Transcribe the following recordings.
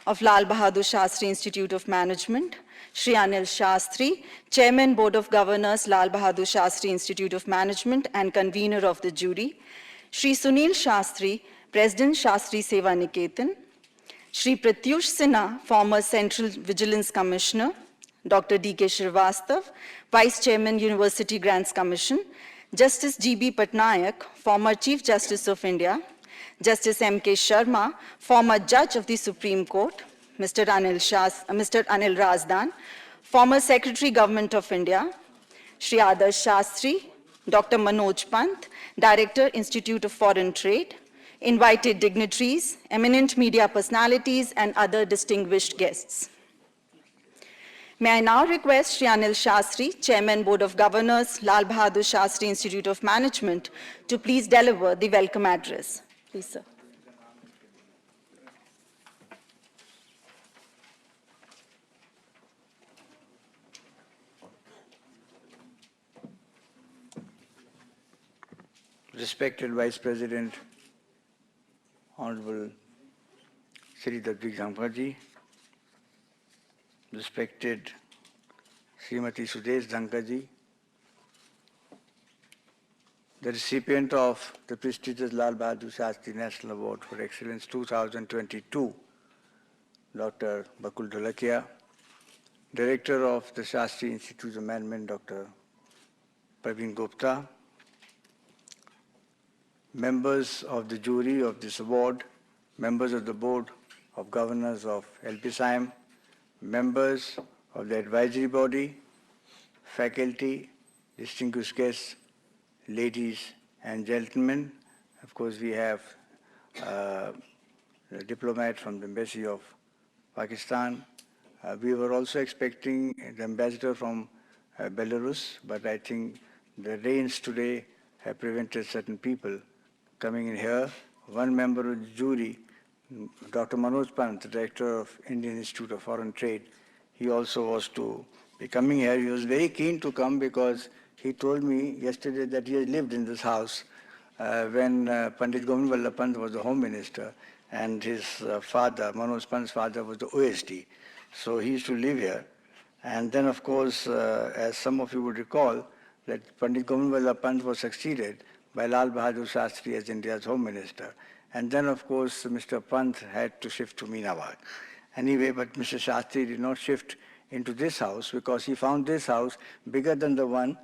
of Lal Bahadur Shastri Institute of Management, Shri Anil Shastri, Chairman Board of Governors, Lal Bahadur Shastri Institute of Management and convener of the jury, Shri Sunil Shastri, President Shastri Seva Niketan, Shri Pratyush Sinha, former Central Vigilance Commissioner, Dr. D.K. Srivastav, Vice Chairman, University Grants Commission, Justice G.B. Patnaik, former Chief Justice of India, Justice M.K. Sharma, former Judge of the Supreme Court, Mr. Anil Razdan, former Secretary Government of India, Shri Adarsh Shastri, Dr. Manoj Pant, Director, Institute of Foreign Trade, invited dignitaries, eminent media personalities, and other distinguished guests. May I now request Shri Anil Shastri, Chairman Board of Governors, Lal Bahadur Shastri Institute of Management, to please deliver the welcome address. Please, sir. Respected Vice President, Hon'ble Shri Jagdeep Dhankhar, respected Srimati Sudesh Dhankhar, the recipient of the prestigious Lal Bahadur Shastri National Award for Excellence 2022, Dr. Bakul Dholakia, Director of the Shastri Institute of Management, Dr. Praveen Gupta, members of the jury of this award, members of the Board of Governors of LPSIM, members of the advisory body, faculty, distinguished guests, ladies and gentlemen. Of course, we have a diplomat from the Embassy of Pakistan. We were also expecting the ambassador from Belarus, but I think the rains today have prevented certain people coming in here. One member of the jury, Dr. Manoj Pant, the Director of Indian Institute of Foreign Trade, he also was to be coming here. He was very keen to come because he told me yesterday that he had lived in this house when Pandit Govind Vallabh Pant was the Home Minister, and his father, Manoj Pant's father, was the OSD. So he used to live here. And then, of course, as some of you would recall, that Pandit Govind Vallabh Pant was succeeded by Lal Bahadur Shastri as India's Home Minister. And then, of course, Mr. Pant had to shift to Meenabad. Anyway, but Mr. Shastri did not shift into this house because he found this house bigger than the one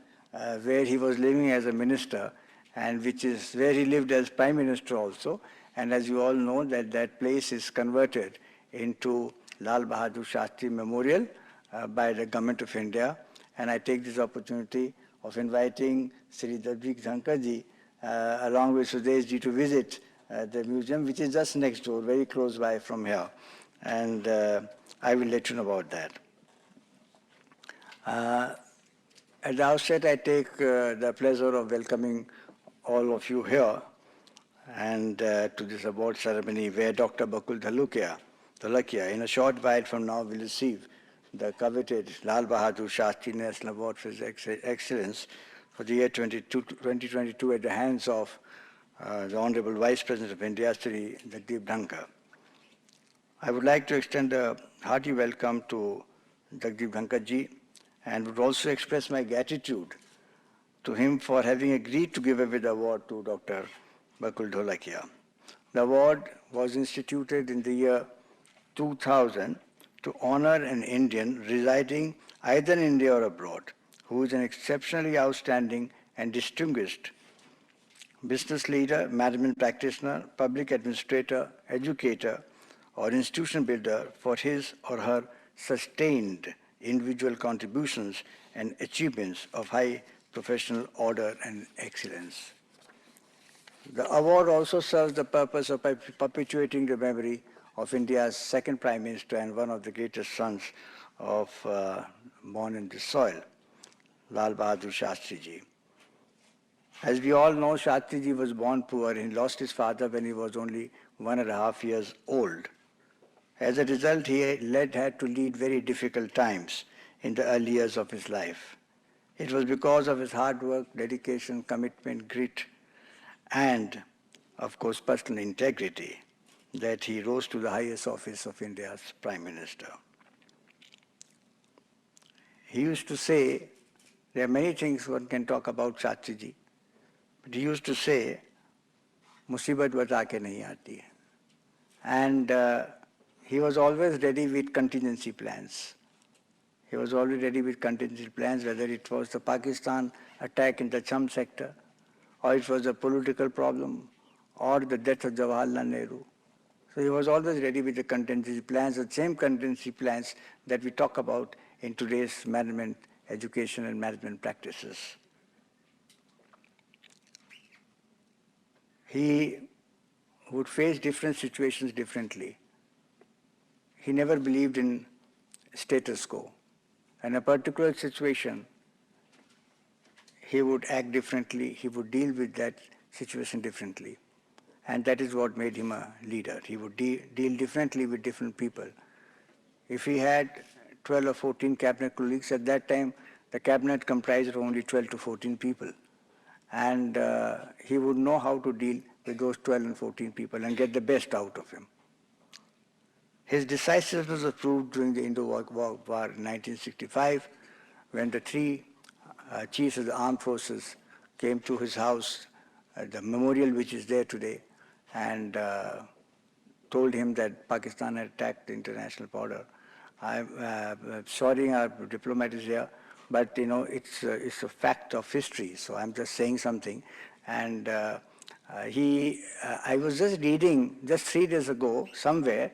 where he was living as a minister, and which is where he lived as Prime Minister also. And as you all know, that place is converted into Lal Bahadur Shastri Memorial by the Government of India. And I take this opportunity of inviting Shri Jagdeep Dhankhar along with Sudesh ji to visit the museum, which is just next door, very close by from here. And I will let you know about that. At the outset, I take the pleasure of welcoming all of you here and to this award ceremony where Dr. Bakul Dholakia, in a short while from now, will receive the coveted Lal Bahadur Shastri National Award for Excellence for the year 2022 at the hands of the Honorable Vice President of India, Shri Jagdeep Dhankhar. I would like to extend a hearty welcome to Jagdeep Dhankhar ji and would also express my gratitude to him for having agreed to give away the award to Dr. Bakul Dholakia. The award was instituted in the year 2000 to honor an Indian residing either in India or abroad, who is an exceptionally outstanding and distinguished business leader, management practitioner, public administrator, educator, or institution builder for his or her sustained individual contributions and achievements of high professional order and excellence. The award also serves the purpose of perpetuating the memory of India's second Prime Minister and one of the greatest sons of born in this soil, Lal Bahadur Shastri ji. As we all know, Shastri ji was born poor and lost his father when he was only 1.5 years old. As a result, he had to lead very difficult times in the early years of his life. It was because of his hard work, dedication, commitment, grit, and, of course, personal integrity that he rose to the highest office of India's Prime Minister. He used to say, there are many things one can talk about Shastriji, but he used to say, "Musibat bata ke nahi aati hai." And he was always ready with contingency plans. He was always ready with contingency plans, whether it was the Pakistan attack in the Cham sector, or it was a political problem, or the death of Jawaharlal Nehru. So he was always ready with the contingency plans, the same contingency plans that we talk about in today's management, education and management practices. He would face different situations differently. He never believed in status quo. In a particular situation, he would act differently, he would deal with that situation differently. And that is what made him a leader. He would deal differently with different people. If he had 12 or 14 cabinet colleagues, at that time, the cabinet comprised of only 12 to 14 people. And he would know how to deal with those 12 and 14 people and get the best out of him. His decisiveness was proved during the Indo-War in 1965, when the three chiefs of the armed forces came to his house, the memorial which is there today, and told him that Pakistan had attacked the international border. I'm sorry our diplomat is here, but it's a fact of history, so I'm just saying something. And I was just reading just 3 days ago somewhere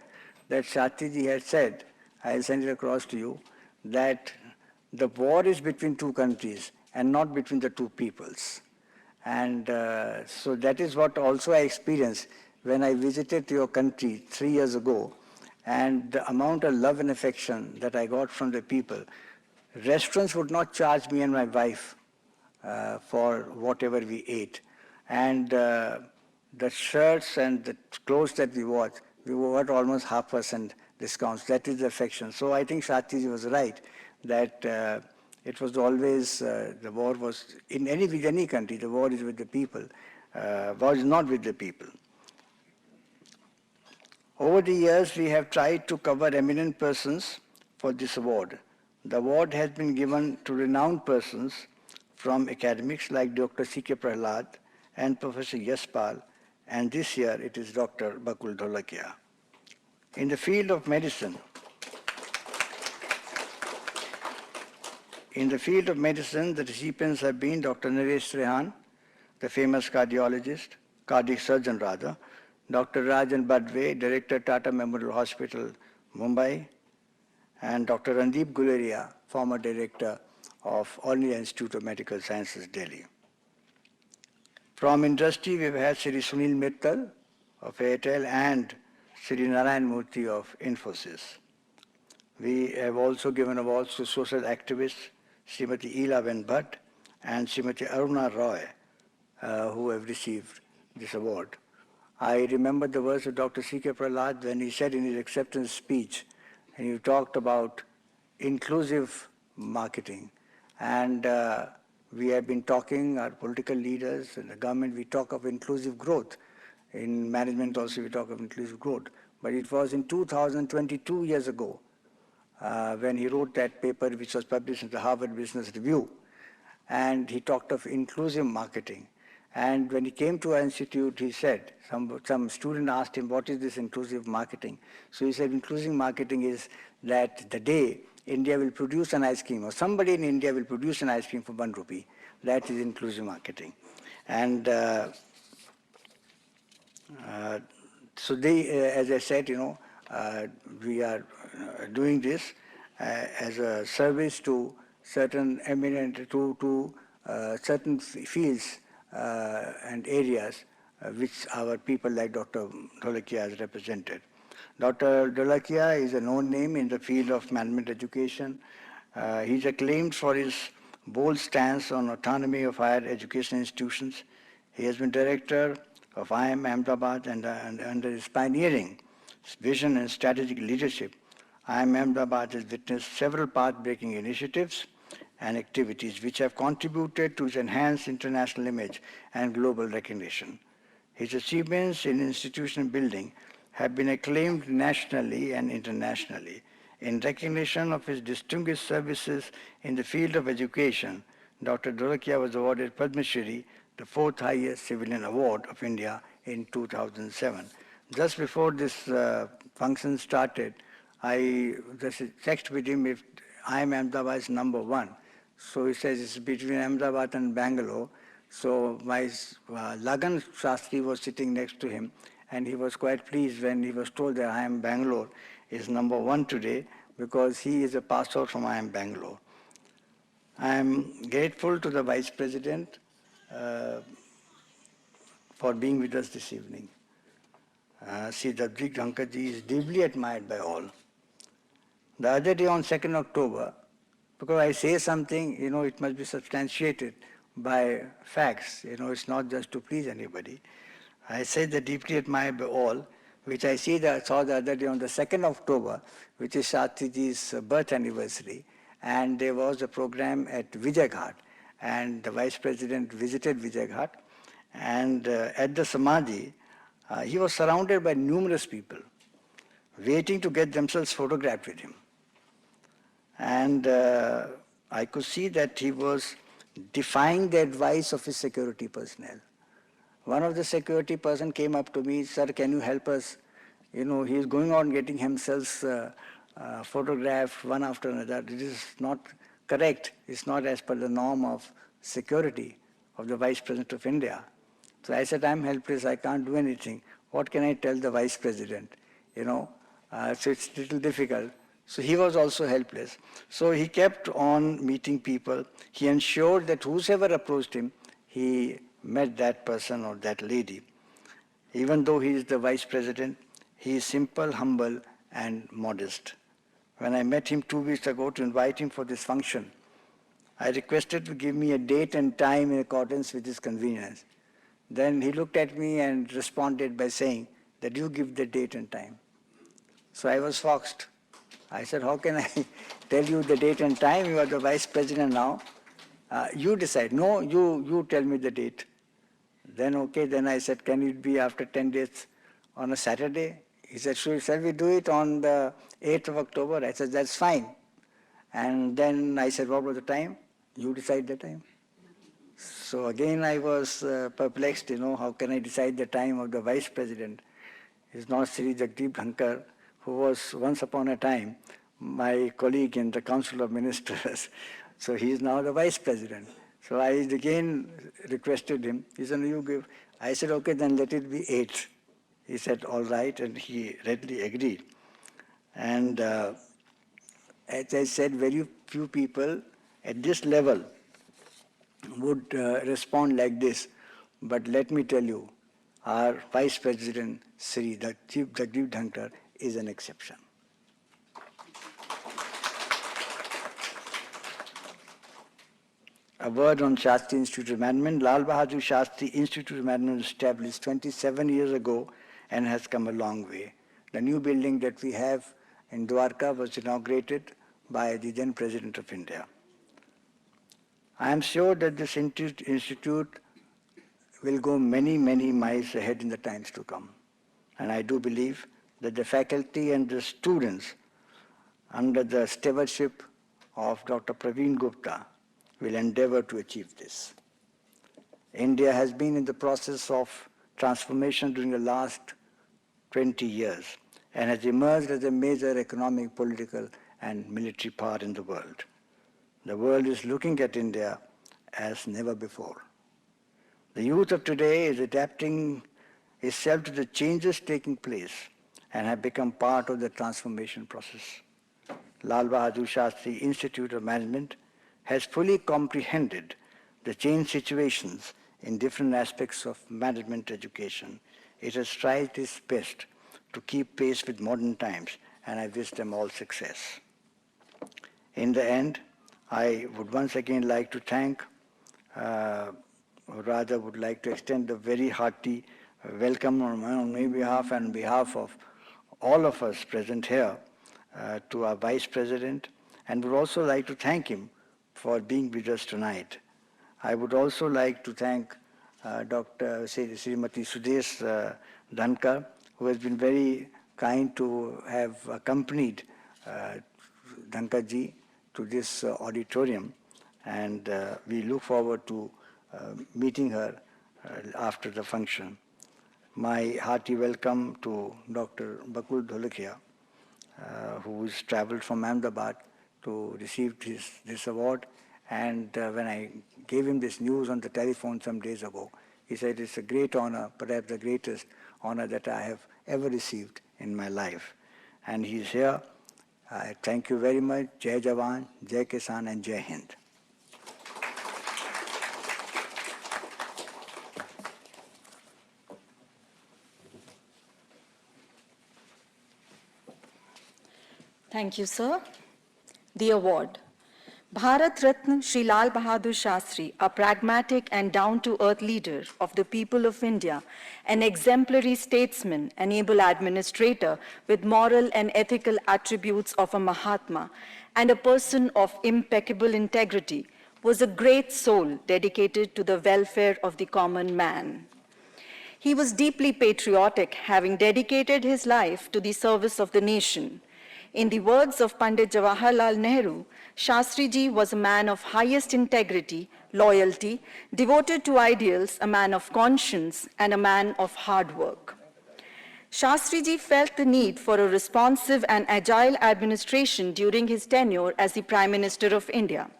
that Shastriji had said, I'll send it across to you, that the war is between two countries and not between the two peoples. And so that is what also I experienced when I visited your country 3 years ago, and the amount of love and affection that I got from the people. Restaurants would not charge me and my wife for whatever we ate. And the shirts and the clothes that we wore at almost 0.5% discounts. That is the affection. So I think Shastriji was right that it was always, the war was, with any country, the war is with the people, war is not with the people. Over the years, we have tried to cover eminent persons for this award. The award has been given to renowned persons from academics like Dr. C.K. Prahlad and Professor Yaspal, and this year it is Dr. Bakul Dholakia. In the field of medicine, the recipients have been Dr. Naresh Trehan, the famous cardiac surgeon rather, Dr. Rajan Badve, Director Tata Memorial Hospital, Mumbai, and Dr. Randeep Guleria, former Director of All India Institute of Medical Sciences, Delhi. From industry, we've had Shri Sunil Mittal of Airtel and Shri Narayan Murthy of Infosys. We have also given awards to social activists, Srimati Ela Bhatt and Srimati Aruna Roy, who have received this award. I remember the words of Dr. C.K. Prahlad when he said in his acceptance speech, and he talked about inclusive marketing. And we have been talking, our political leaders and the government, we talk of inclusive growth. In management also we talk of inclusive growth. But it was in 2022 years ago when he wrote that paper which was published in the Harvard Business Review. And he talked of inclusive marketing. And when he came to our institute, he said, some student asked him, what is this inclusive marketing? So he said, inclusive marketing is that the day India will produce an ice cream, or somebody in India will produce an ice cream for 1 rupee. That is inclusive marketing. And so as I said, we are doing this as a service to certain eminent, to certain fields and areas which our people like Dr. Dholakia has represented. Dr. Dholakia is a known name in the field of management education. He's acclaimed for his bold stance on autonomy of higher education institutions. He has been director of IIM Ahmedabad, and under his pioneering vision and strategic leadership, IIM Ahmedabad has witnessed several path-breaking initiatives and activities which have contributed to its enhanced international image and global recognition. His achievements in institution building have been acclaimed nationally and internationally. In recognition of his distinguished services in the field of education, Dr. Dholakia was awarded Padma Shri, the fourth highest civilian award of India in 2007. Just before this function started, I just checked with him if IIM Ahmedabad is number one. So he says it's between Ahmedabad and Bangalore. So my Lagan Shastri was sitting next to him, and he was quite pleased when he was told that IIM Bangalore is number one today because he is a pass out from IIM Bangalore. I am grateful to the Vice President for being with us this evening. Shri Jagdeep Dhankhar ji is deeply admired by all. The other day on 2nd October, because I say something, it must be substantiated by facts. It's not just to please anybody. I said that deeply admired by all, which I saw the other day on the 2nd October, which is Shastriji's birth anniversary, and there was a program at Vijayaghat, and the Vice President visited Vijayaghat, and at the Samadhi, he was surrounded by numerous people waiting to get themselves photographed with him. And I could see that he was defying the advice of his security personnel. One of the security person came up to me, sir, can you help us? He is going on getting himself photographed one after another. This is not correct. It's not as per the norm of security of the Vice President of India. So I said, I'm helpless. I can't do anything. What can I tell the Vice President? So it's a little difficult. So he was also helpless. So he kept on meeting people. He ensured that whoever approached him, he met that person or that lady. Even though he is the Vice President, he is simple, humble, and modest. When I met him 2 weeks ago to invite him for this function, I requested to give me a date and time in accordance with his convenience. Then he looked at me and responded by saying that you give the date and time. So I was foxed. I said, how can I tell you the date and time? You are the Vice President now. You decide. No, you tell me the date. Then, okay, then I said, can it be after 10 days on a Saturday? He said, shall we do it on the 8th of October? I said, that's fine. And then I said, what was the time? You decide the time. So again I was perplexed, how can I decide the time of the Vice President? It's not Shri Jagdeep Dhankhar, who was once upon a time my colleague in the Council of Ministers. So he is now the Vice President. So I again requested him. He said, you give. I said, okay, then let it be 8th. He said, all right, and he readily agreed. And as I said, very few people at this level would respond like this. But let me tell you, our Vice President, Shri Jagdeep Dhankhar, is an exception. A word on Shastri Institute of Management. Lal Bahadur Shastri Institute of Management was established 27 years ago and has come a long way. The new building that we have in Dwarka was inaugurated by the then President of India. I am sure that this institute will go many, many miles ahead in the times to come. And I do believe that the faculty and the students under the stewardship of Dr. Praveen Gupta will endeavor to achieve this. India has been in the process of transformation during the last 20 years and has emerged as a major economic, political, and military power in the world. The world is looking at India as never before. The youth of today is adapting itself to the changes taking place and have become part of the transformation process. Lal Bahadur Shastri Institute of Management has fully comprehended the changed situations in different aspects of management education. It has tried its best to keep pace with modern times, and I wish them all success. In the end, I would once again like to thank, or rather would like to extend a very hearty welcome on my behalf and on behalf of all of us present here to our Vice President, and would also like to thank him for being with us tonight. I would also like to thank Dr. Srimati Sudesh Dhankar who has been very kind to have accompanied Dhankar ji to this auditorium, and we look forward to meeting her after the function. My hearty welcome to Dr. Bakul Dholakia, who has traveled from Ahmedabad to receive this award. And when I gave him this news on the telephone some days ago, he said it's a great honor, perhaps the greatest honor that I have ever received in my life. And he's here. I thank you very much. Jai Jawan, Jai Kisan, and Jai Hind. Thank you, sir. The award. Bharat Ratna Shri Lal Bahadur Shastri, a pragmatic and down-to-earth leader of the people of India, an exemplary statesman, an able administrator with moral and ethical attributes of a Mahatma, and a person of impeccable integrity, was a great soul dedicated to the welfare of the common man. He was deeply patriotic, having dedicated his life to the service of the nation. In the words of Pandit Jawaharlal Nehru, Shastri ji was a man of highest integrity, loyalty, devoted to ideals, a man of conscience, and a man of hard work. Shastri ji felt the need for a responsive and agile administration during his tenure as the Prime Minister of India.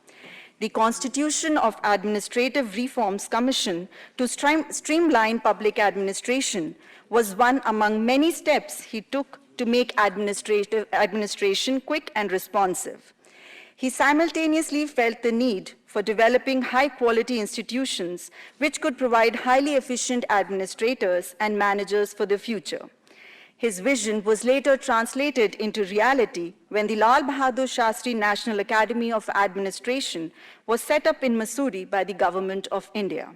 The Constitution of Administrative Reforms Commission to streamline public administration was one among many steps he took to make administration quick and responsive. He simultaneously felt the need for developing high-quality institutions which could provide highly efficient administrators and managers for the future. His vision was later translated into reality when the Lal Bahadur Shastri National Academy of Administration was set up in Missouri by the Government of India.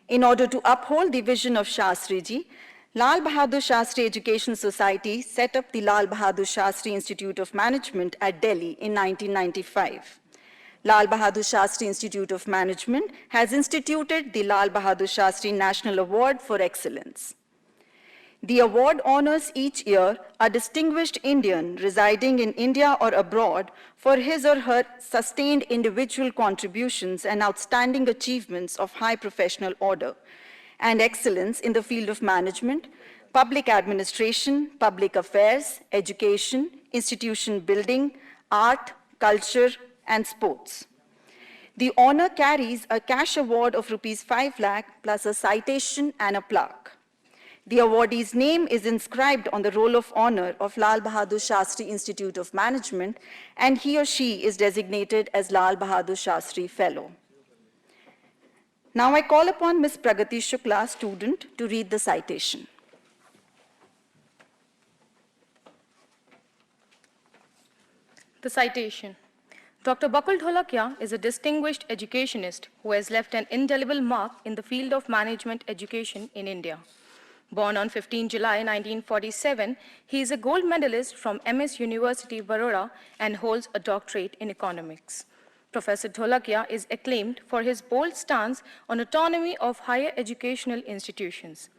In order to uphold the vision of Shastri ji, Lal Bahadur Shastri Education Society set up the Lal Bahadur Shastri Institute of Management at Delhi in 1995. Lal Bahadur Shastri Institute of Management has instituted the Lal Bahadur Shastri National Award for Excellence. The award honors each year a distinguished Indian residing in India or abroad for his or her sustained individual contributions and outstanding achievements of high professional order and excellence in the field of management, public administration, public affairs, education, institution building, art, culture, and sports. The honor carries a cash award of Rs 5 lakh plus a citation and a plaque. The awardee's name is inscribed on the roll of honor of Lal Bahadur Shastri Institute of Management, and he or she is designated as Lal Bahadur Shastri Fellow. Now I call upon Ms. Pragati Shukla, student, to read the citation. The citation. Dr. Bakul Dholakia is a distinguished educationist who has left an indelible mark in the field of management education in India. Born on 15 July 1947, he is a gold medalist from MS University, Baroda, and holds a doctorate in economics. Professor Dholakia is acclaimed for his bold stance on autonomy of higher educational institutions.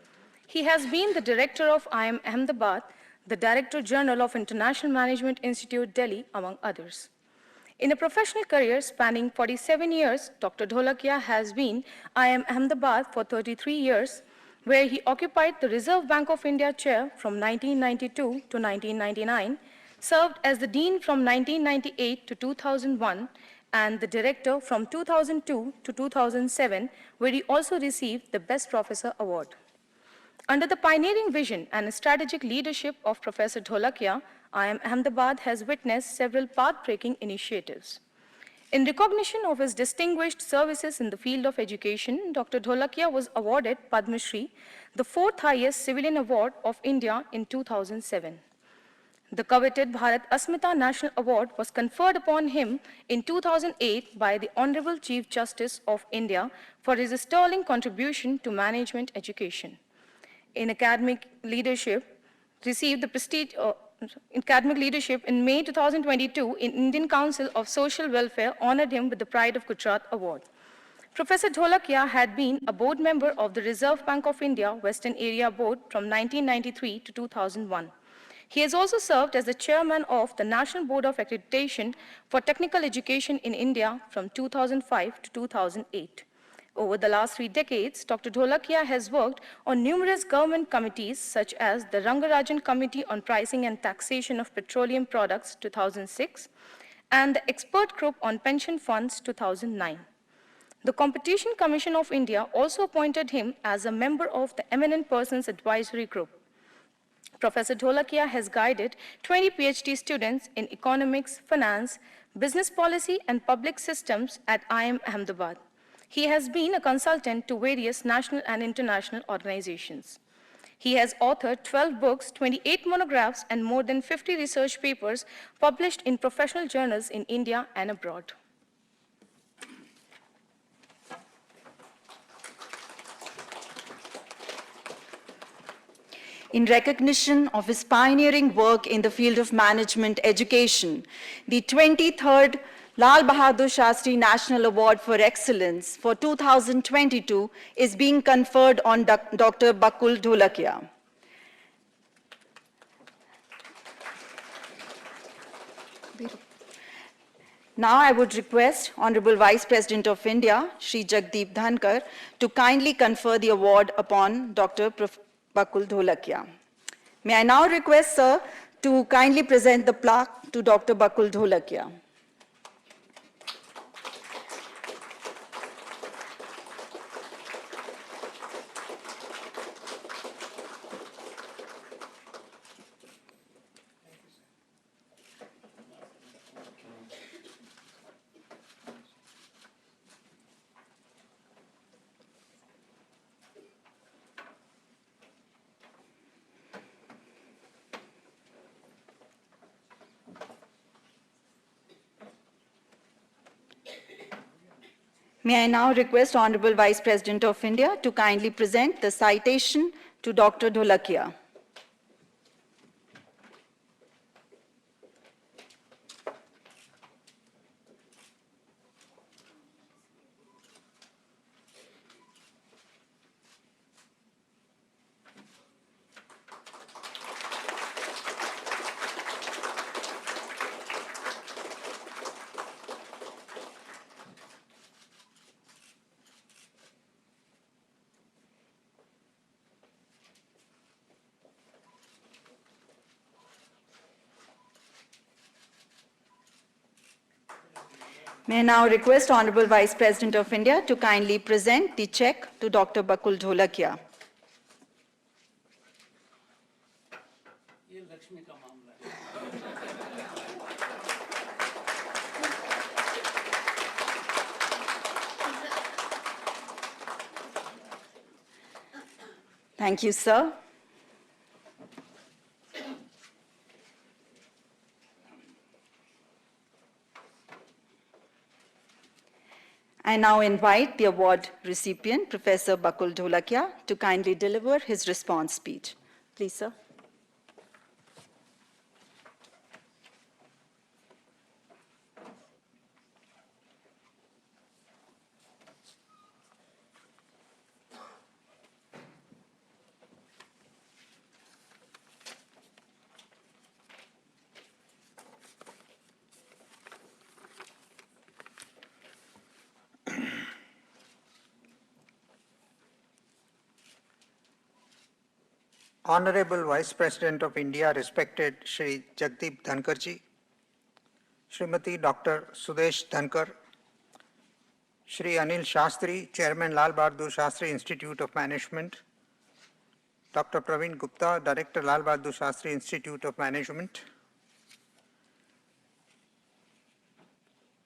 He has been the director of IIM Ahmedabad, the Director General of International Management Institute, Delhi, among others. In a professional career spanning 47 years, Dr. Dholakia has been IIM Ahmedabad for 33 years, where he occupied the Reserve Bank of India chair from 1992 to 1999, served as the dean from 1998 to 2001, and the director from 2002 to 2007, where he also received the Best Professor Award. Under the pioneering vision and strategic leadership of Professor Dholakia, IIM Ahmedabad has witnessed several path-breaking initiatives. In recognition of his distinguished services in the field of education, Dr. Dholakia was awarded Padma Shri, the fourth highest civilian award of India in 2007. The coveted Bharat Asmita National Award was conferred upon him in 2008 by the Honorable Chief Justice of India for his sterling contribution to management education. In academic leadership, received the prestige academic leadership in May 2022 in Indian Council of Social Welfare honored him with the Pride of Gujarat Award. Professor Dholakia had been a board member of the Reserve Bank of India Western Area Board from 1993 to 2001. He has also served as the chairman of the National Board of Accreditation for Technical Education in India from 2005 to 2008. Over the last 3 decades, Dr. Dholakia has worked on numerous government committees such as the Rangarajan Committee on Pricing and Taxation of Petroleum Products 2006 and the Expert Group on Pension Funds 2009. The Competition Commission of India also appointed him as a member of the Eminent Persons Advisory Group. Professor Dholakia has guided 20 PhD students in economics, finance, business policy, and public systems at IIM Ahmedabad. He has been a consultant to various national and international organizations. He has authored 12 books, 28 monographs, and more than 50 research papers published in professional journals in India and abroad. In recognition of his pioneering work in the field of management education, the 23rd Lal Bahadur Shastri National Award for Excellence for 2022 is being conferred on Dr. Bakul Dholakia. Now I would request Hon'ble Vice President of India, Shri Jagdeep Dhankhar, to kindly confer the award upon Dr. Bakul Dholakia. May I now request, sir, to kindly present the plaque to Dr. Bakul Dholakia. May I now request Honorable Vice President of India to kindly present the citation to Dr. Dholakia. May I now request Honorable Vice President of India to kindly present the check to Dr. Bakul Dholakia. Thank you, sir. I now invite the award recipient, Professor Bakul Dholakia, to kindly deliver his response speech. Please, sir. Honorable Vice President of India, respected Shri Jagdeep Dhankhar ji, Srimati Dr. Sudesh Dhankhar, Shri Anil Shastri, Chairman Lal Bahadur Shastri Institute of Management, Dr. Praveen Gupta, Director Lal Bahadur Shastri Institute of Management,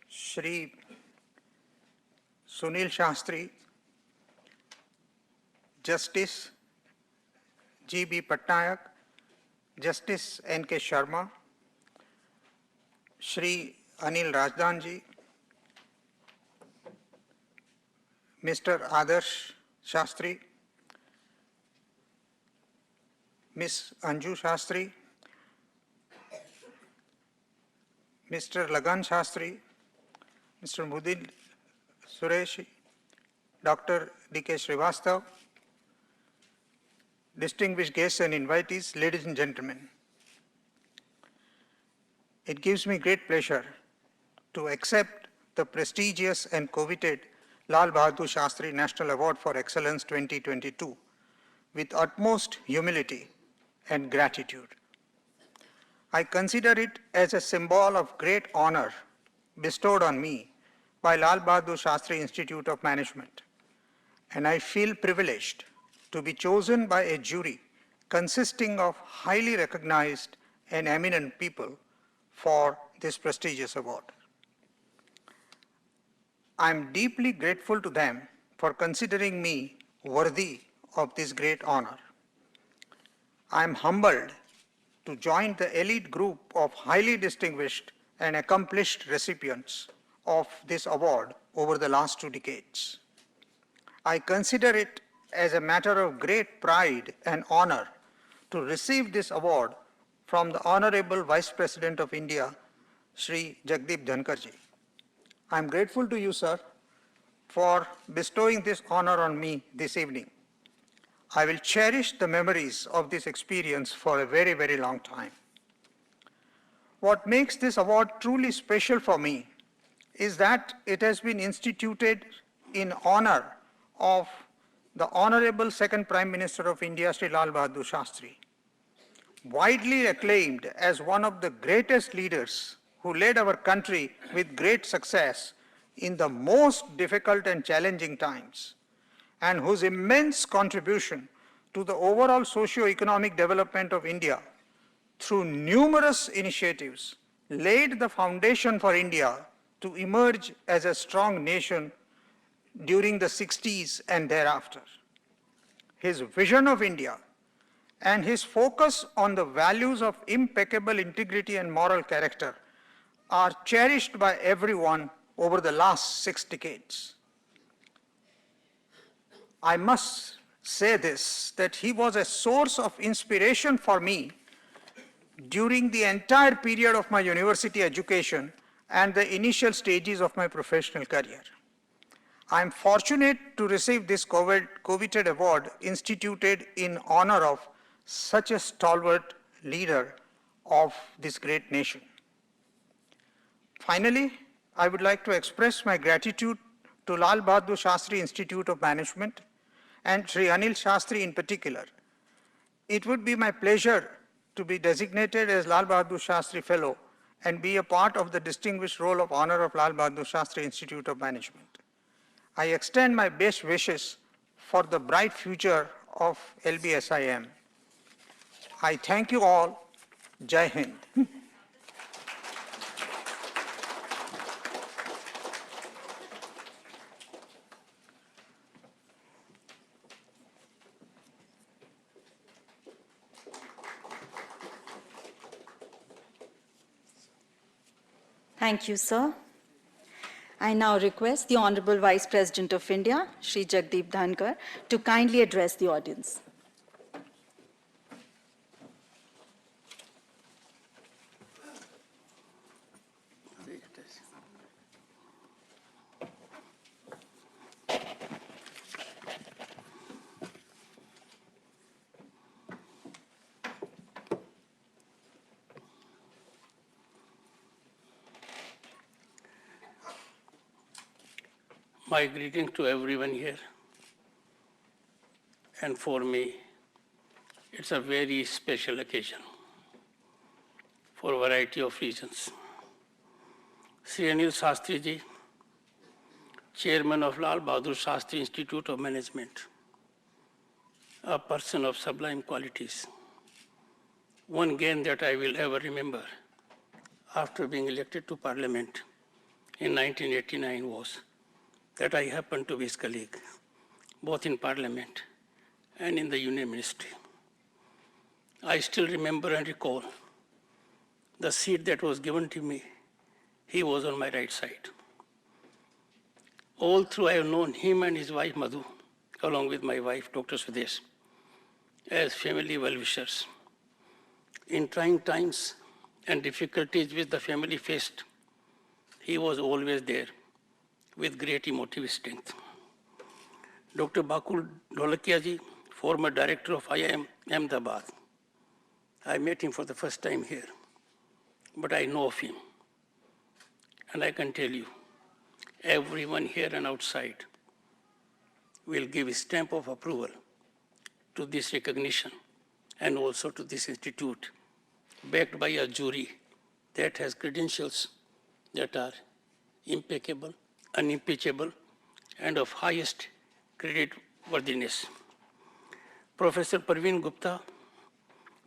Shri Sunil Shastri, Justice G.B. Patnaik, Justice N.K. Sharma, Shri Anil Rajdan ji, Mr. Adarsh Shastri, Ms. Anju Shastri, Mr. Lagan Shastri, Mr. Mudil Suresh, Dr. D.K. Srivastav, distinguished guests and invitees, ladies and gentlemen. It gives me great pleasure to accept the prestigious and coveted Lal Bahadur Shastri National Award for Excellence 2022 with utmost humility and gratitude. I consider it as a symbol of great honor bestowed on me by Lal Bahadur Shastri Institute of Management, and I feel privileged to be chosen by a jury consisting of highly recognized and eminent people for this prestigious award. I am deeply grateful to them for considering me worthy of this great honor. I am humbled to join the elite group of highly distinguished and accomplished recipients of this award over the last 2 decades. I consider it as a matter of great pride and honor to receive this award from the Honorable Vice President of India, Shri Jagdeep Dhankhar ji. I am grateful to you, sir, for bestowing this honor on me this evening. I will cherish the memories of this experience for a very, very long time. What makes this award truly special for me is that it has been instituted in honor of the Honorable Second Prime Minister of India, Shri Lal Bahadur Shastri, widely acclaimed as one of the greatest leaders who led our country with great success in the most difficult and challenging times, and whose immense contribution to the overall socio-economic development of India through numerous initiatives laid the foundation for India to emerge as a strong nation during the 60s and thereafter. His vision of India and his focus on the values of impeccable integrity and moral character are cherished by everyone over the last 6 decades. I must say this, that he was a source of inspiration for me during the entire period of my university education and the initial stages of my professional career. I am fortunate to receive this coveted award instituted in honor of such a stalwart leader of this great nation. Finally, I would like to express my gratitude to Lal Bahadur Shastri Institute of Management and Shri Anil Shastri in particular. It would be my pleasure to be designated as Lal Bahadur Shastri Fellow and be a part of the distinguished roll of honor of Lal Bahadur Shastri Institute of Management. I extend my best wishes for the bright future of LBSIM. I thank you all. Jai Hind. Thank you, sir. I now request the Honorable Vice President of India, Shri Jagdeep Dhankhar, to kindly address the audience. My greeting to everyone here. And for me, it's a very special occasion for a variety of reasons. Shri Anil Shastri ji, Chairman of Lal Bahadur Shastri Institute of Management, a person of sublime qualities. One gain that I will ever remember after being elected to Parliament in 1989 was that I happened to be his colleague, both in Parliament and in the Union Ministry. I still remember and recall the seat that was given to me. He was on my right side. All through I have known him and his wife Madhu, along with my wife Dr. Sudesh, as family well-wishers. In trying times and difficulties which the family faced, he was always there with great emotive strength. Dr. Bakul Dholakia ji, former Director of IIM Ahmedabad. I met him for the first time here, but I know of him. And I can tell you, everyone here and outside will give a stamp of approval to this recognition and also to this institute, backed by a jury that has credentials that are impeccable, unimpeachable, and of highest credit worthiness. Professor Parveen Gupta,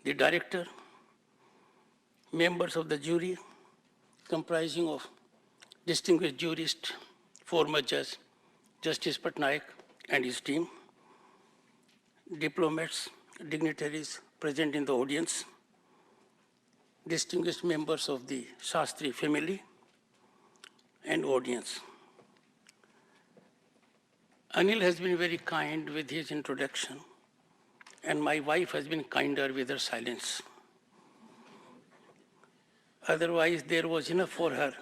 the director, members of the jury comprising of distinguished jurist, former judge, Justice Patnaik and his team, diplomats, dignitaries present in the audience, distinguished members of the Shastri family and audience. Anil has been very kind with his introduction, and my wife has been kinder with her silence. Otherwise, there was enough for her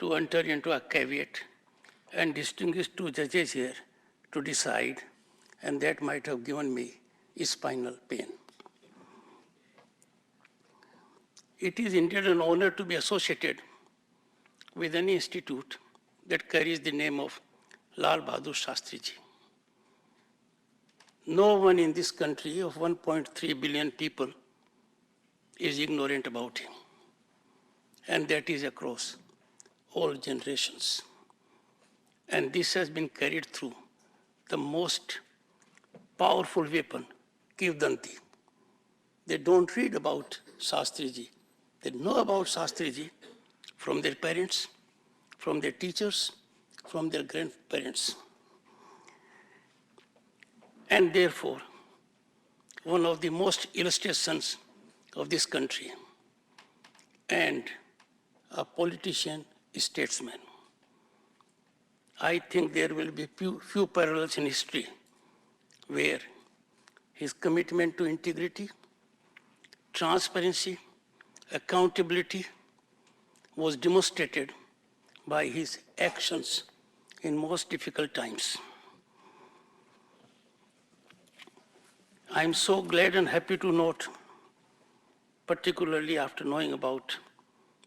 to enter into a caveat and distinguish two judges here to decide, and that might have given me spinal pain. It is indeed an honor to be associated with any institute that carries the name of Lal Bahadur Shastri ji. No one in this country of 1.3 billion people is ignorant about him, and that is across all generations. And this has been carried through the most powerful weapon, Kivdanti. They don't read about Shastri ji. They know about Shastri ji from their parents, from their teachers, from their grandparents. And therefore, one of the most illustrious sons of this country and a politician, statesman. I think there will be few parallels in history where his commitment to integrity, transparency, accountability was demonstrated by his actions in most difficult times. I am so glad and happy to note, particularly after knowing about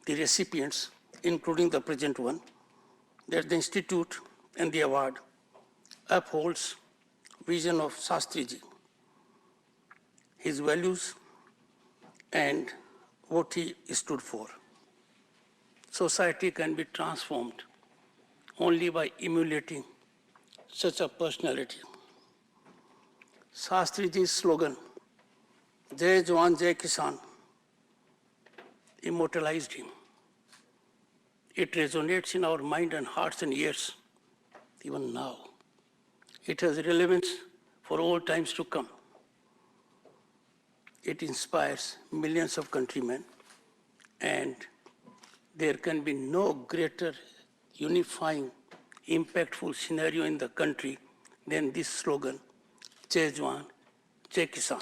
the recipients, including the present one, that the Institute and the award upholds vision of Shastri ji, his values and what he stood for. Society can be transformed only by emulating such a personality. Shastri ji's slogan, Jai Jawan, Jai Kisan, immortalized him. It resonates in our mind and hearts and ears, even now. It has relevance for all times to come. It inspires millions of countrymen, and there can be no greater unifying, impactful scenario in the country than this slogan, Jai Jawan, Jai Kisan.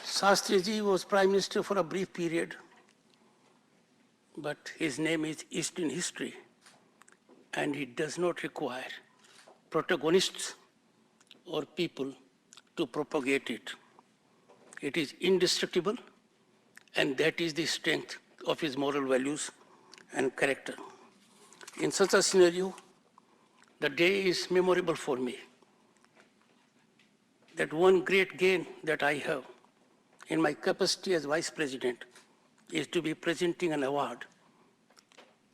Shastri ji was Prime Minister for a brief period, but his name is etched in history, and he does not require protagonists or people to propagate it. It is indestructible, and that is the strength of his moral values and character. In such a scenario, the day is memorable for me. That one great gain that I have in my capacity as Vice President is to be presenting an award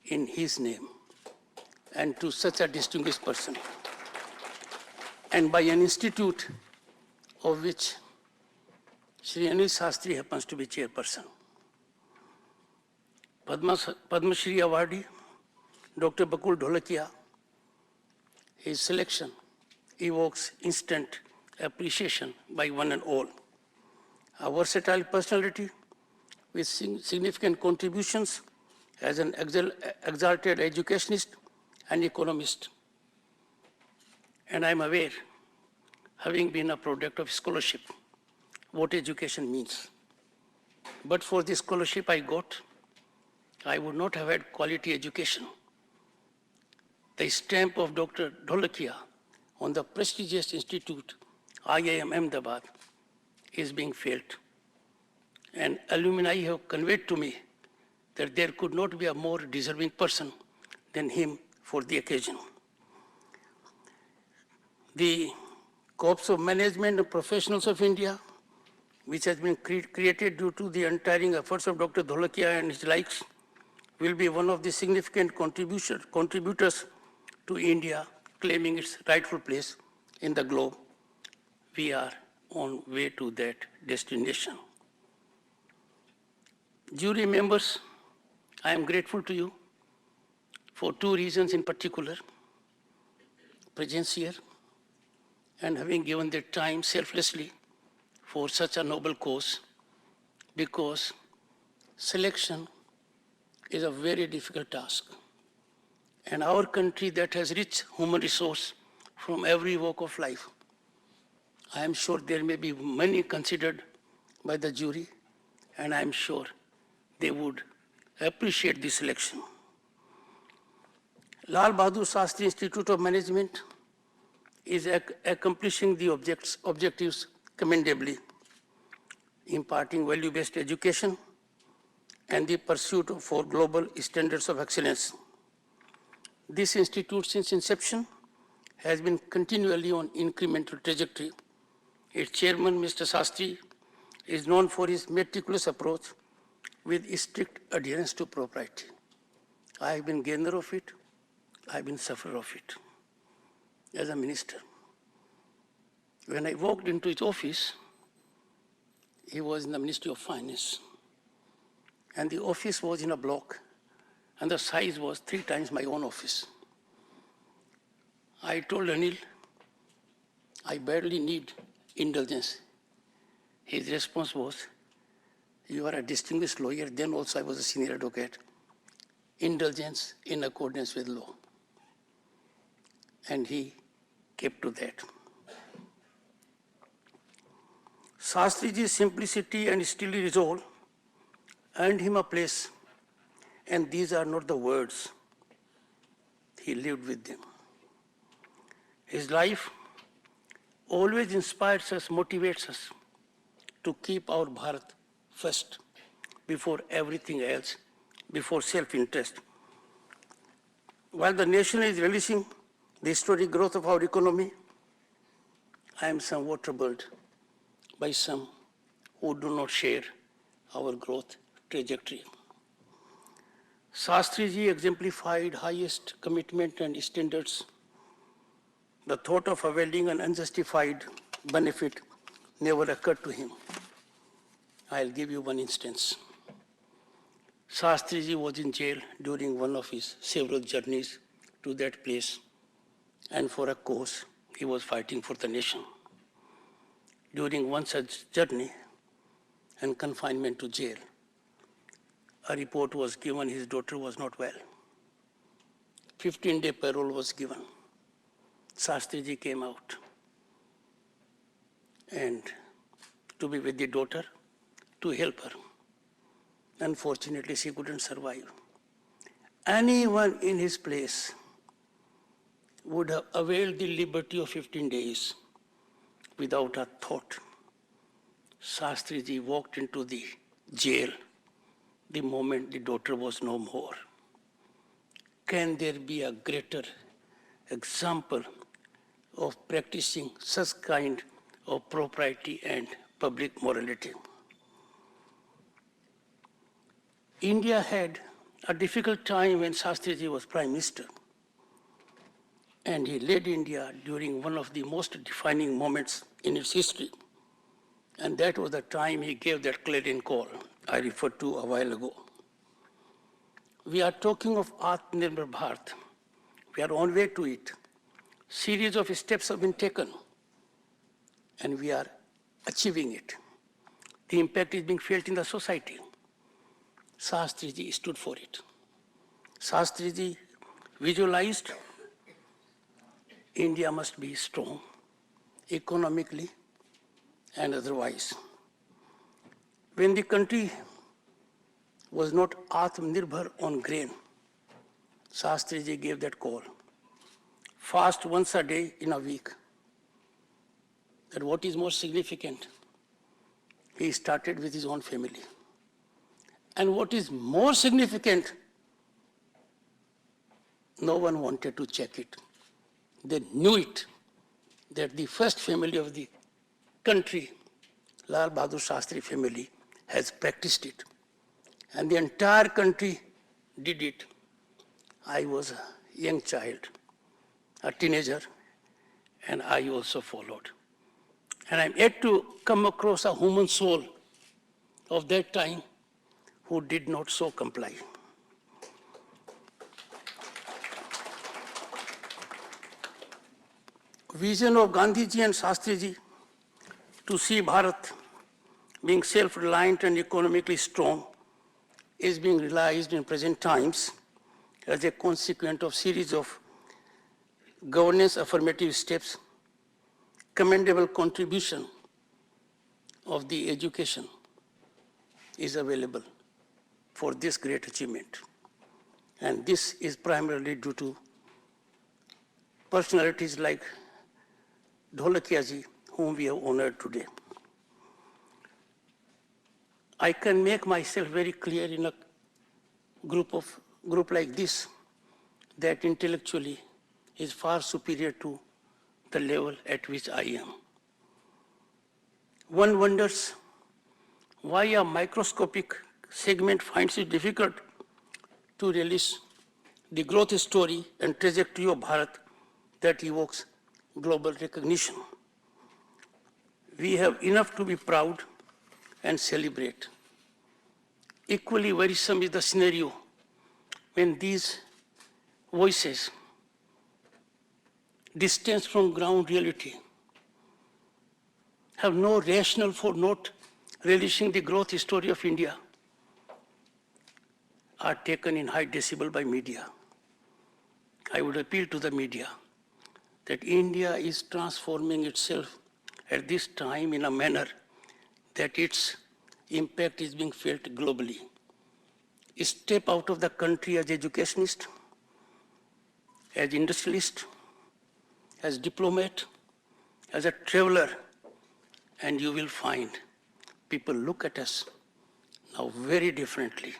in his name and to such a distinguished person, and by an institute of which Shri Anil Shastri happens to be chairperson. Padma Shri awardee, Dr. Bakul Dholakia, his selection evokes instant appreciation by one and all. A versatile personality with significant contributions as an exalted educationist and economist. And I'm aware, having been a product of scholarship, what education means. But for the scholarship I got, I would not have had quality education. the stamp of Dr. Dholakia on the prestigious institute IIM Ahmedabad is being felt. And alumni have conveyed to me that there could not be a more deserving person than him for the occasion. The Corps of Management and Professionals of India, which has been created due to the untiring efforts of Dr. Dholakia and his likes, will be one of the significant contributors to India claiming its rightful place in the globe. We are on way to that destination. Jury members, I am grateful to you for two reasons in particular: presence here and having given their time selflessly for such a noble cause, because selection is a very difficult task. And our country that has rich human resource from every walk of life, I am sure there may be many considered by the jury, and I am sure they would appreciate this selection. Lal Bahadur Shastri Institute of Management is accomplishing the objectives commendably, imparting value-based education and the pursuit for global standards of excellence. This institute, since inception, has been continually on incremental trajectory. Its chairman, Mr. Shastri, is known for his meticulous approach with strict adherence to propriety. I have been gainer of it, I have been sufferer of it as a minister. When I walked into his office, he was in the Ministry of Finance, and the office was in a block, and the size was 3 times my own office. I told Anil, I barely need indulgence. His response was, you are a distinguished lawyer, then also I was a senior advocate. Indulgence in accordance with law. And he kept to that. Shastriji's simplicity and steely resolve earned him a place, and these are not the words. He lived with them. His life always inspires us, motivates us to keep our Bharat first, before everything else, before self-interest. While the nation is relishing the historic growth of our economy, I am somewhat troubled by some who do not share our growth trajectory. Shastriji exemplified highest commitment and standards. The thought of availing an unjustified benefit never occurred to him. I'll give you one instance. Shastriji was in jail during one of his several journeys to that place, and for a cause he was fighting for the nation. During one such journey and confinement to jail, a report was given his daughter was not well. 15-day parole was given. Shastriji came out and to be with the daughter, to help her. Unfortunately, she couldn't survive. Anyone in his place would have availed the liberty of 15 days without a thought. Shastriji walked into the jail the moment the daughter was no more. Can there be a greater example of practicing such kind of propriety and public morality? India had a difficult time when Shastriji was Prime Minister, and he led India during one of the most defining moments in its history. And that was the time he gave that clarion call I referred to a while ago. We are talking of Atmanirbhar Bharat. We are on way to it. Series of steps have been taken, and we are achieving it. The impact is being felt in the society. Shastriji stood for it. Shastriji visualized India must be strong economically and otherwise. When the country was not Atmanirbhar on grain, Shastriji gave that call. fast once a day in a week. That what is more significant, he started with his own family. And what is more significant, no one wanted to check it. They knew it, that the first family of the country, Lal Bahadur Shastri family, has practiced it. And the entire country did it. I was a young child, a teenager, and I also followed. And I'm yet to come across a human soul of that time who did not so comply. Vision of Gandhiji and Shastriji to see Bharat being self-reliant and economically strong is being realized in present times as a consequence of series of governance affirmative steps, commendable contribution of the education is available for this great achievement. And this is primarily due to personalities like Dholakia ji, whom we have honored today. I can make myself very clear in a group like this that intellectually is far superior to the level at which I am. One wonders why a microscopic segment finds it difficult to release the growth story and trajectory of Bharat that evokes global recognition. We have enough to be proud and celebrate. Equally worrisome is the scenario when these voices, distanced from ground reality, have no rationale for not relishing the growth story of India, are taken in high decibel by media. I would appeal to the media that India is transforming itself at this time in a manner that its impact is being felt globally. Step out of the country as educationist, as industrialist, as diplomat, as a traveler, and you will find people look at us now very differently.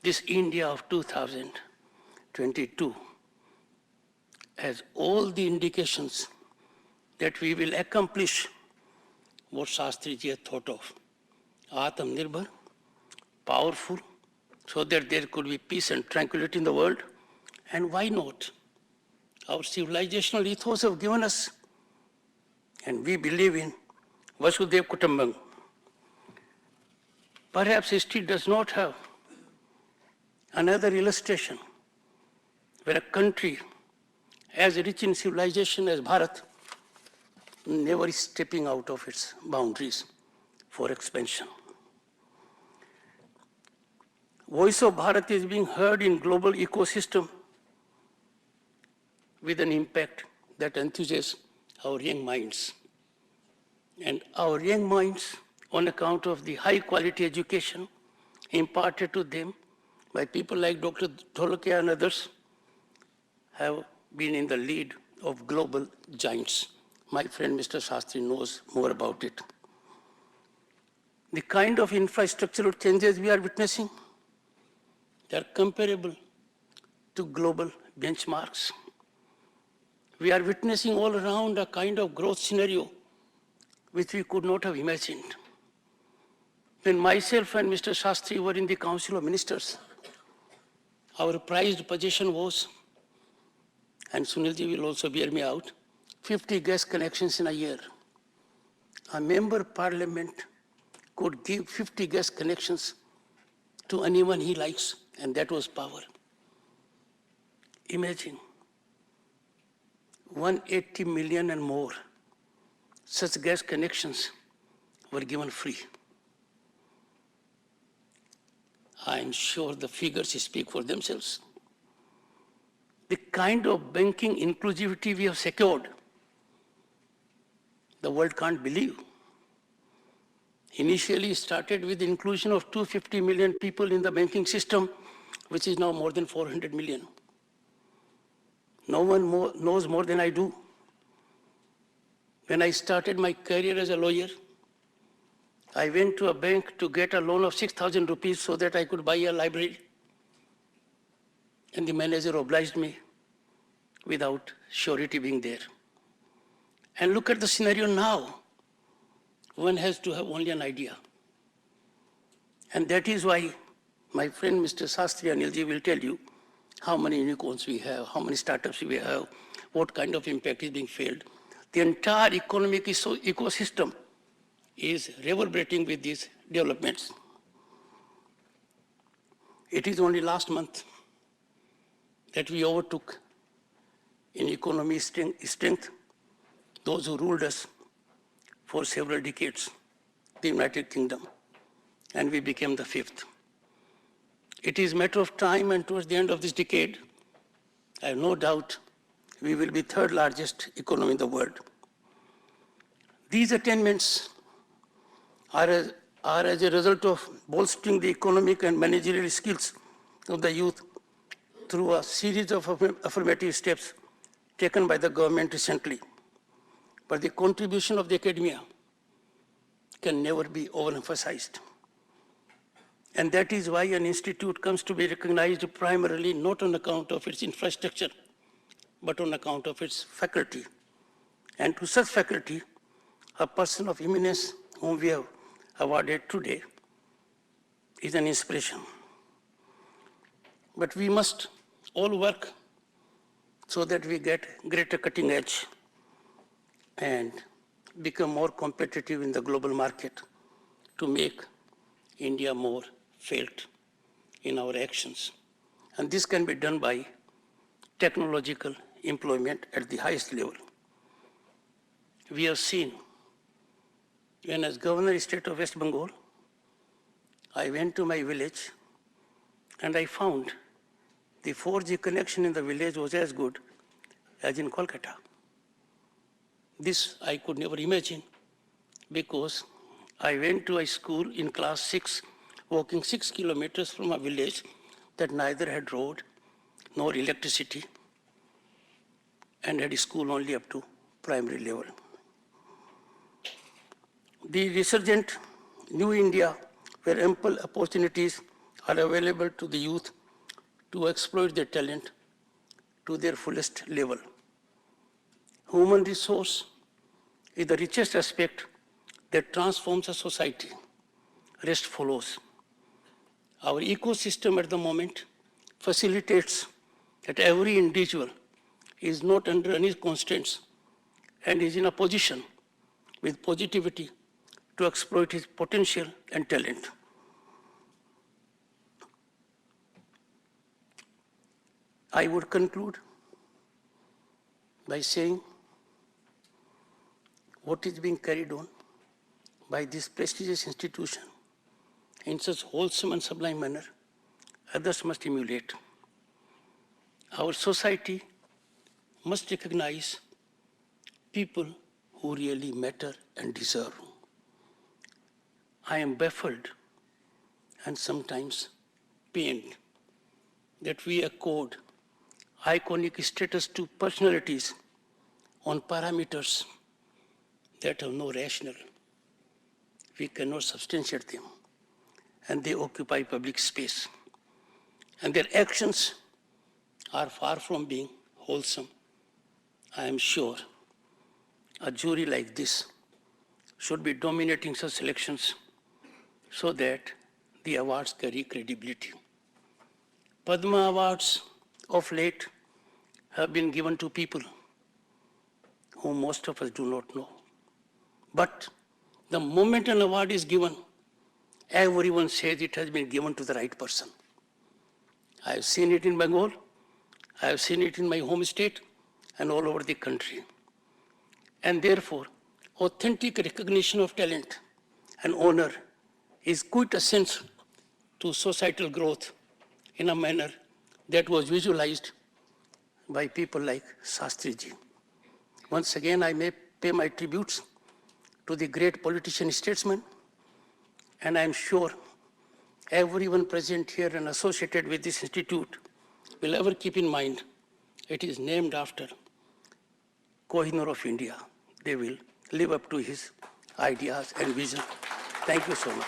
This India of 2022 has all the indications that we will accomplish what Shastriji had thought of. Atmanirbhar, powerful, so that there could be peace and tranquility in the world. And why not? Our civilizational ethos have given us, and we believe in Vasudhaiva Kutumbakam. Perhaps history does not have another illustration where a country as rich in civilization as Bharat never is stepping out of its boundaries for expansion. Voice of Bharat is being heard in global ecosystem with an impact that enthuses our young minds. And our young minds, on account of the high quality education imparted to them by people like Dr. Dholakia and others, have been in the lead of global giants. My friend Mr. Shastri knows more about it. The kind of infrastructural changes we are witnessing, they are comparable to global benchmarks. We are witnessing all around a kind of growth scenario which we could not have imagined. When myself and Mr. Shastri were in the Council of Ministers, our prized possession was, and Sunilji will also bear me out, 50 gas connections in a year. A member of parliament could give 50 gas connections to anyone he likes, and that was power. Imagine 180 million and more such gas connections were given free. I am sure the figures speak for themselves. The kind of banking inclusivity we have secured, the world can't believe. Initially started with the inclusion of 250 million people in the banking system, which is now more than 400 million. No one knows more than I do. When I started my career as a lawyer, I went to a bank to get a loan of 6,000 rupees so that I could buy a library. And the manager obliged me without surety being there. And look at the scenario now. One has to have only an idea. And that is why my friend Mr. Shastri Anilji will tell you how many unicorns we have, how many startups we have, what kind of impact is being felt. The entire economic ecosystem is reverberating with these developments. It is only last month that we overtook in economy strength those who ruled us for several decades, the United Kingdom, and we became the fifth. It is a matter of time, and towards the end of this decade, I have no doubt we will be third largest economy in the world. These attainments are as a result of bolstering the economic and managerial skills of the youth through a series of affirmative steps taken by the government recently. But the contribution of the academia can never be overemphasized. And that is why an institute comes to be recognized primarily not on account of its infrastructure, but on account of its faculty. And to such faculty, a person of eminence whom we have awarded today is an inspiration. But we must all work so that we get greater cutting edge and become more competitive in the global market to make India more felt in our actions. And this can be done by technological employment at the highest level. We have seen, when as Governor State of West Bengal, I went to my village and I found the 4G connection in the village was as good as in Kolkata. This I could never imagine because I went to a school in class 6, walking 6 kilometers from a village that neither had road nor electricity and had a school only up to primary level. The resurgent New India, where ample opportunities are available to the youth to exploit their talent to their fullest level. Human resource is the richest aspect that transforms a society. Rest follows. Our ecosystem at the moment facilitates that every individual is not under any constraints and is in a position with positivity to exploit his potential and talent. I would conclude by saying what is being carried on by this prestigious institution in such wholesome and sublime manner, others must emulate. Our society must recognize people who really matter and deserve. I am baffled and sometimes pained that we accord iconic status to personalities on parameters that have no rationale. We cannot substantiate them, and they occupy public space. And their actions are far from being wholesome. I am sure a jury like this should be dominating such elections so that the awards carry credibility. Padma Awards of late have been given to people whom most of us do not know. But the moment an award is given, everyone says it has been given to the right person. I have seen it in Bengal, I have seen it in my home state, and all over the country. And therefore, authentic recognition of talent and honor is quintessential to societal growth in a manner that was visualized by people like Shastriji. Once again, I may pay my tributes to the great politician statesman, and I am sure everyone present here and associated with this institute will ever keep in mind It is named after Kohinoor of India. They will live up to his ideas and vision. Thank you so much.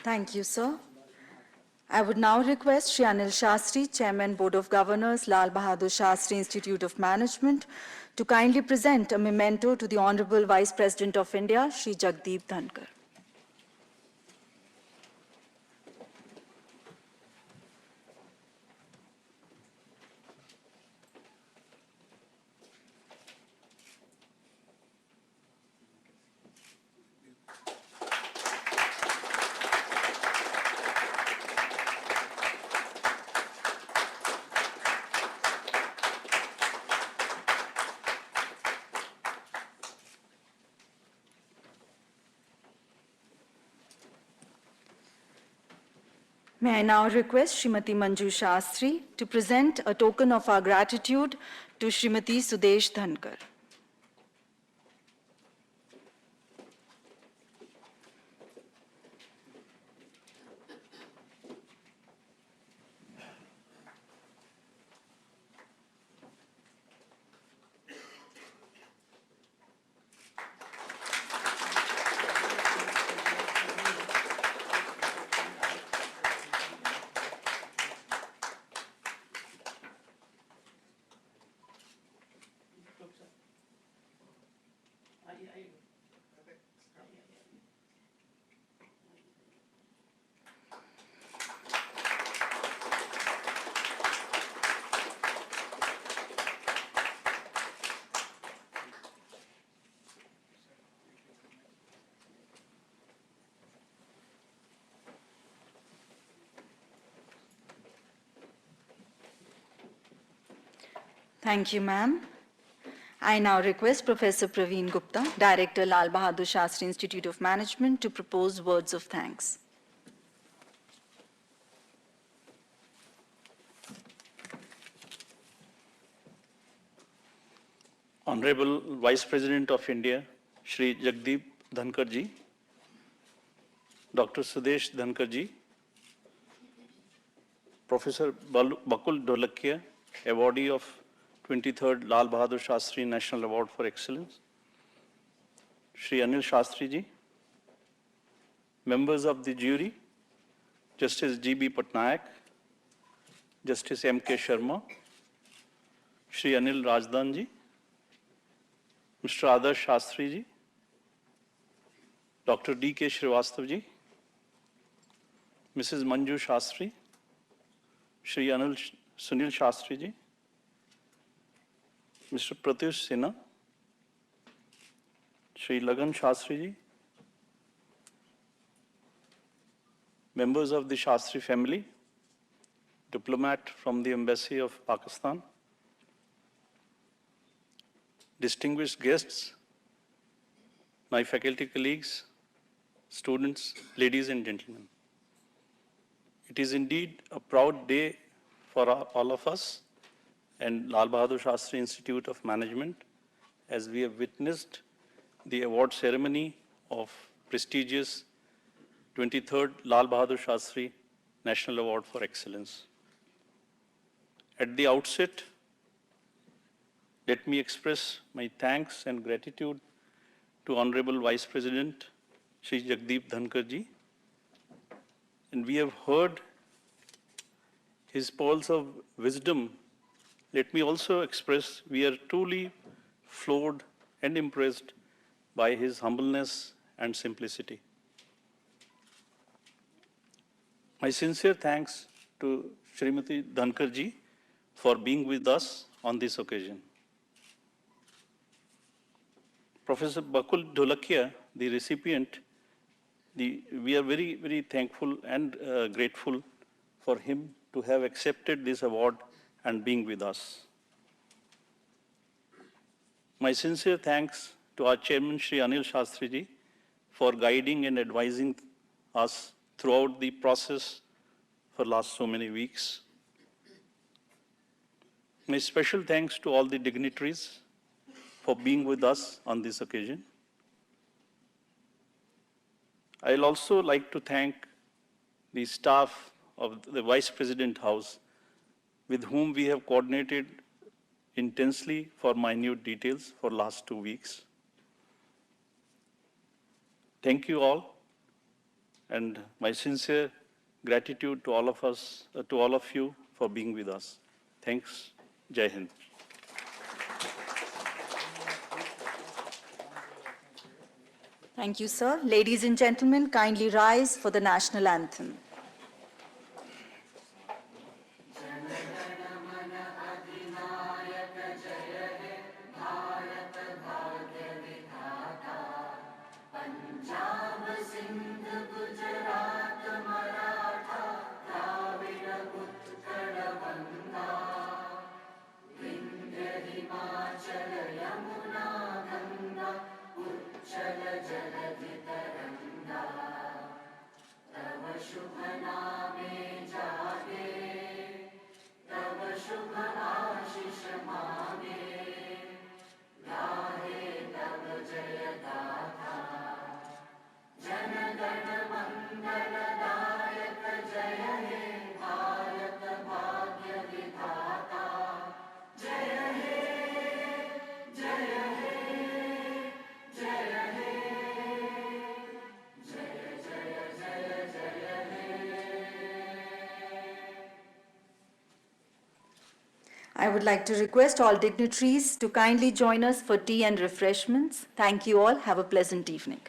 Thank you, sir. I would now request Shri Anil Shastri, Chairman, Board of Governors, Lal Bahadur Shastri Institute of Management, to kindly present a memento to the Hon'ble Vice President of India, Shri Jagdeep Dhankhar. May I now request Srimati Manju Shastri to present a token of our gratitude to Srimati Sudesh Dhankar. Thank you, ma'am. I now request Professor Praveen Gupta, Director, Lal Bahadur Shastri Institute of Management, to propose words of thanks. Honorable Vice President of India, Shri Jagdeep Dhankhar ji, Dr. Sudesh Dhankar ji, Professor Bakul Dholakia, awardee of 23rd Lal Bahadur Shastri National Award for Excellence, Shri Anil Shastri ji, members of the jury, Justice G.B. Patnaik, Justice M.K. Sharma, Shri Anil Rajdan ji, Mr. Adarsh Shastri ji, Dr. D.K. Srivastav ji, Mrs. Manju Shastri, Shri Sunil Shastri ji, Mr. Pratyush Sinha, Shri Lagan Shastri ji, members of the Shastri family, diplomat from the Embassy of Pakistan, distinguished guests, my faculty colleagues, students, ladies and gentlemen. It is indeed a proud day for all of us and Lal Bahadur Shastri Institute of Management as we have witnessed the award ceremony of prestigious 23rd Lal Bahadur Shastri National Award for Excellence. At the outset, let me express my thanks and gratitude to Honorable Vice President Shri Jagdeep Dhankhar ji. And we have heard his pearls of wisdom. Let me also express we are truly floored and impressed by his humbleness and simplicity. My sincere thanks to Srimati Dhankar ji for being with us on this occasion. Professor Bakul Dholakia, the recipient, we are very, very thankful and grateful for him to have accepted this award and being with us. My sincere thanks to our chairman, Shri Anil Shastri ji, for guiding and advising us throughout the process for last so many weeks. My special thanks to all the dignitaries for being with us on this occasion. I'll also like to thank the staff of the Vice President House, with whom we have coordinated intensely for minute details for last 2 weeks. Thank you all, and my sincere gratitude to all of us, to all of you for being with us. Thanks. Jai Hind. Thank you, sir. Ladies and gentlemen, kindly rise for the national anthem. I would like to request all dignitaries to kindly join us for tea and refreshments. Thank you all. Have a pleasant evening.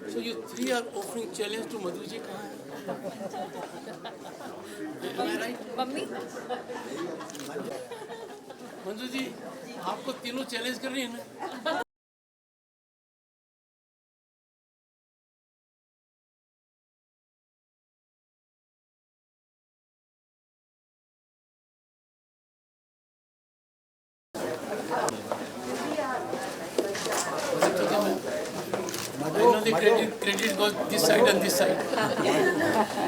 So you three are offering challenge to Madhu ji. Am I right? Mummy? Manju ji, आपको तीनों challenge कर रही है ना? I know the credit goes this side and this side.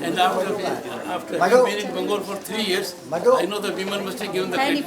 And after having been in Bengal for 3 years, I know the women must have given the credit.